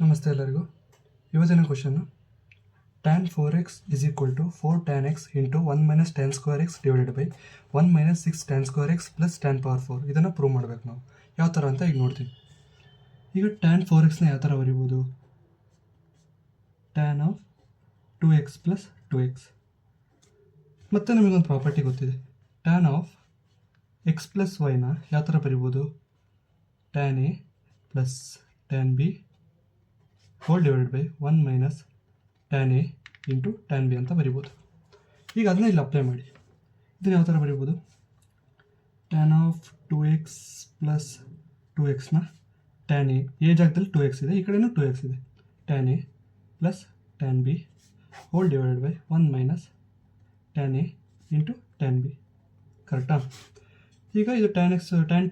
ನಮಸ್ತೆ ಎಲ್ಲರಿಗೂ. ಇವತ್ತಿನ question tan 4x is equal to 4 tan x into 1 minus tan square x divided by 1 minus 6 tan square x plus tan power 4. ಇದನ್ನು prove ಮಾಡಬೇಕು ನಾವು. ಯಾವ ಥರ ಅಂತ ಈಗ ನೋಡ್ತೀವಿ. ಈಗ tan 4xನ ಯಾವ ಥರ ಬರಿಬೋದು? tan of 2x plus 2x. ಮತ್ತೆ ನಮಗೊಂದು ಪ್ರಾಪರ್ಟಿ ಗೊತ್ತಿದೆ. tan of x plus yನ ಯಾವ ಥರ ಬರಿಬೋದು? tan a plus tan b hole divided by 1 minus tan A into tan B ಅಂತ ಬರಿಬೋದು. ಈಗ ಅದನ್ನ ಇಲ್ಲಿ ಅಪ್ಲೈ ಮಾಡಿ. ಇದನ್ನು ಯಾವ ಥರ ಬರಿಬೋದು? ಟ್ಯಾನ್ ಆಫ್ 2x ಪ್ಲಸ್ 2xನ ಟ್ಯಾನ್ ಎ ಜಾಗದಲ್ಲಿ 2x ಇದೆ, ಈ ಕಡೆನೂ 2x ಇದೆ. Tan A plus tan B whole divided by 1 minus tan A into tan B. ಕರೆಕ್ಟಾ? ಈಗ ಇದು tan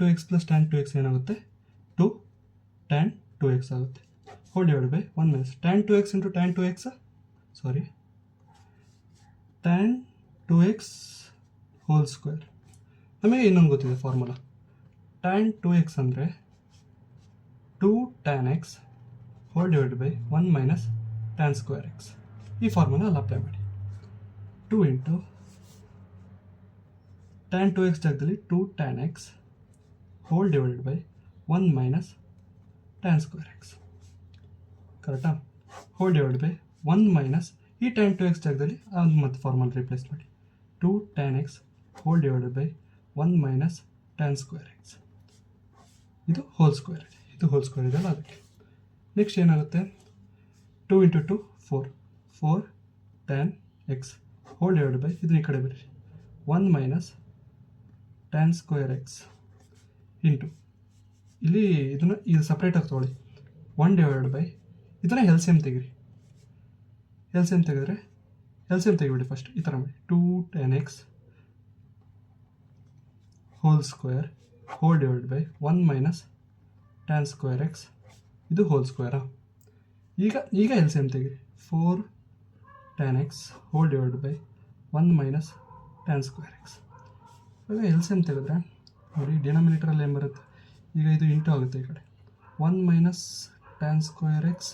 2x plus tan 2x ಏನಾಗುತ್ತೆ? 2 ಟ್ಯಾನ್ 2x ಆಗುತ್ತೆ. Hole divide by 1 minus tan 2x into tan 2x, sorry, tan 2x whole square. ನಮಗೆ ಇನ್ನೊಂದು ಗೊತ್ತಿದೆ formula. Tan 2x ಅಂದರೆ 2 tan x whole divide by 1 minus tan square x. ಈ formula ಅಲ್ಲಿ apply ಮಾಡಿ. 2 into tan 2x ಜಾಗದಲ್ಲಿ 2 tan x whole divided by 1 minus tan square x. ಕರೆಕ್ಟಾ? Hole divide by 1 minus ಈ ಟ್ಯಾನ್ 2x ಜಾಗದಲ್ಲಿ ಒಂದು ಮತ್ತೆ ಫಾರ್ಮಲ್ ರಿಪ್ಲೇಸ್ ಮಾಡಿ. 2 tan x whole divided by 1 minus tan square x. ಇದು ಹೋಲ್ ಸ್ಕ್ವೇರ್ ಇದೆ, ಇದು ಹೋಲ್ ಸ್ಕ್ವೇರ್ ಇದೆಯಲ್ಲ ಅದಕ್ಕೆ. ನೆಕ್ಸ್ಟ್ ಏನಾಗುತ್ತೆ? 2 into 2 4 4 tan x whole divided by ಇದನ್ನ ಈ ಕಡೆ ಬರೀ 1 minus tan square x into ಇಲ್ಲಿ ಇದನ್ನು ಇದು ಸಪ್ರೇಟಾಗಿ ತೊಗೊಳ್ಳಿ. 1 ಡಿವೈಡೆಡ್ ಬೈ ಇದನ್ನ ಎಲ್ಸಿಎಂ ತೆಗಿರಿ. ಎಲ್ಸಿಎಂ ತೆಗೆದ್ರೆ ಎಲ್ಸಿಎಂ ತೆಗಿಬಿಡಿ ಫಸ್ಟ್. ಈ ಥರ ಮಾಡಿ 2 tan x whole square whole divide by 1 minus tan square x. ಇದು ಹೋಲ್ ಸ್ಕ್ವೇರಾ? ಈಗ ಎಲ್ಸಿಎಂ ತೆಗಿರಿ. 4 tan x whole divide by 1 minus tan square x. ಇವಾಗ ಎಲ್ಸಿಎಂ ತೆಗೆದ್ರೆ ನೋಡಿ ಡಿನಾಮಿನೇಟರಲ್ಲಿ ಏನು ಬರುತ್ತೆ? ಈಗ ಇದು ಇಂಟು ಆಗುತ್ತೆ ಈ ಕಡೆ. 1 minus tan square x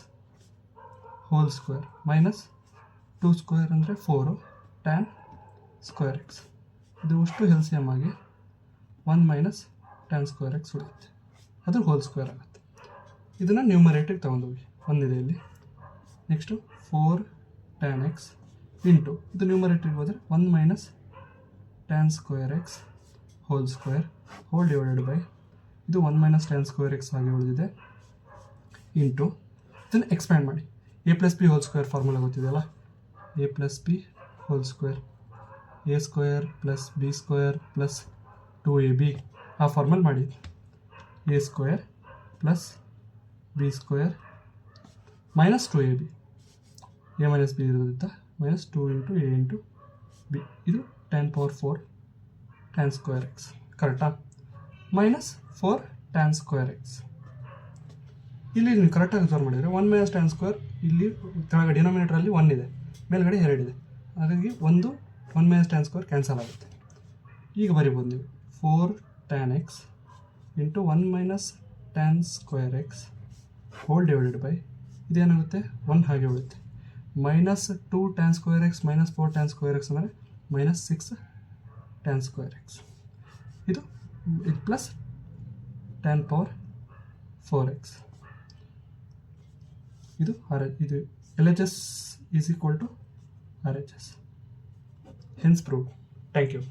whole square minus 2 square ಅಂದರೆ 4 ಟ್ಯಾನ್ ಸ್ಕ್ವೇರ್ x. ಇದು ಅಷ್ಟು ಎಲ್ಸಿಎಂ ಆಗಿ 1 ಮೈನಸ್ ಟ್ಯಾನ್ ಸ್ಕ್ವೇರ್ x ಉಳಿಯುತ್ತೆ. ಅದು ಹೋಲ್ ಸ್ಕ್ವೇರ್ ಆಗುತ್ತೆ. ಇದನ್ನು ನ್ಯೂಮರೇಟಿಗೆ ತೊಗೊಂಡೋಗಿ ಒಂದಿದೆ ಇಲ್ಲಿ. ನೆಕ್ಸ್ಟು 4 ಟ್ಯಾನ್ x ಇಂಟು ಇದು ನ್ಯೂಮರೇಟಿಗೆ ಹೋದರೆ 1 minus tan square x whole square whole divided by ಇದು 1 ಮೈನಸ್ ಟ್ಯಾನ್ ಸ್ಕ್ವೇರ್ x ಆಗಿ ಉಳಿದಿದೆ ಇಂಟು ಇದನ್ನು ಎಕ್ಸ್ಪ್ಯಾಂಡ್ ಮಾಡಿ. A plus B whole square formula ಗೊತ್ತಿದೆಯಲ್ಲ? A plus B whole square A square plus B square plus 2ab ಆ formula ಮಾಡಿ. A square plus B square minus 2ab. A minus B ಇರೋದ್ರಿಂದ minus 2 into A into B. ಇದು 10 power 4 tan square x. ಕರೆಕ್ಟಾ? Minus 4 tan square x. ಇಲ್ಲಿ ನೀವು ಕರೆಕ್ಟಾಗಿ observe ಮಾಡಿದರೆ 1 minus tan square ಇಲ್ಲಿ ಕೆಳಗಡೆ ಡಿನಾಮಿನೇಟರಲ್ಲಿ 1 ಇದೆ, ಮೇಲ್ಗಡೆ 2 ಇದೆ. ಹಾಗಾಗಿ 1 ಮೈನಸ್ ಟ್ಯಾನ್ ಸ್ಕ್ವೇರ್ ಕ್ಯಾನ್ಸಲ್ ಆಗುತ್ತೆ. ಈಗ ಬರಿಬೋದು ನೀವು 4 tan x into 1 minus tan square x whole divided by ಇದೇನಾಗುತ್ತೆ 1 ಹಾಗೆ ಉಳಿಯುತ್ತೆ. Minus 2 tan square x minus 4 tan square x ಅಂದರೆ ಮೈನಸ್ 6 ಟ್ಯಾನ್ ಸ್ಕ್ವೇರ್ x. ಇದು ಪ್ಲಸ್ ಟ್ಯಾನ್ ಪವರ್ 4x. ಇದು LHS is equal to RHS. Hence proved. Thank you.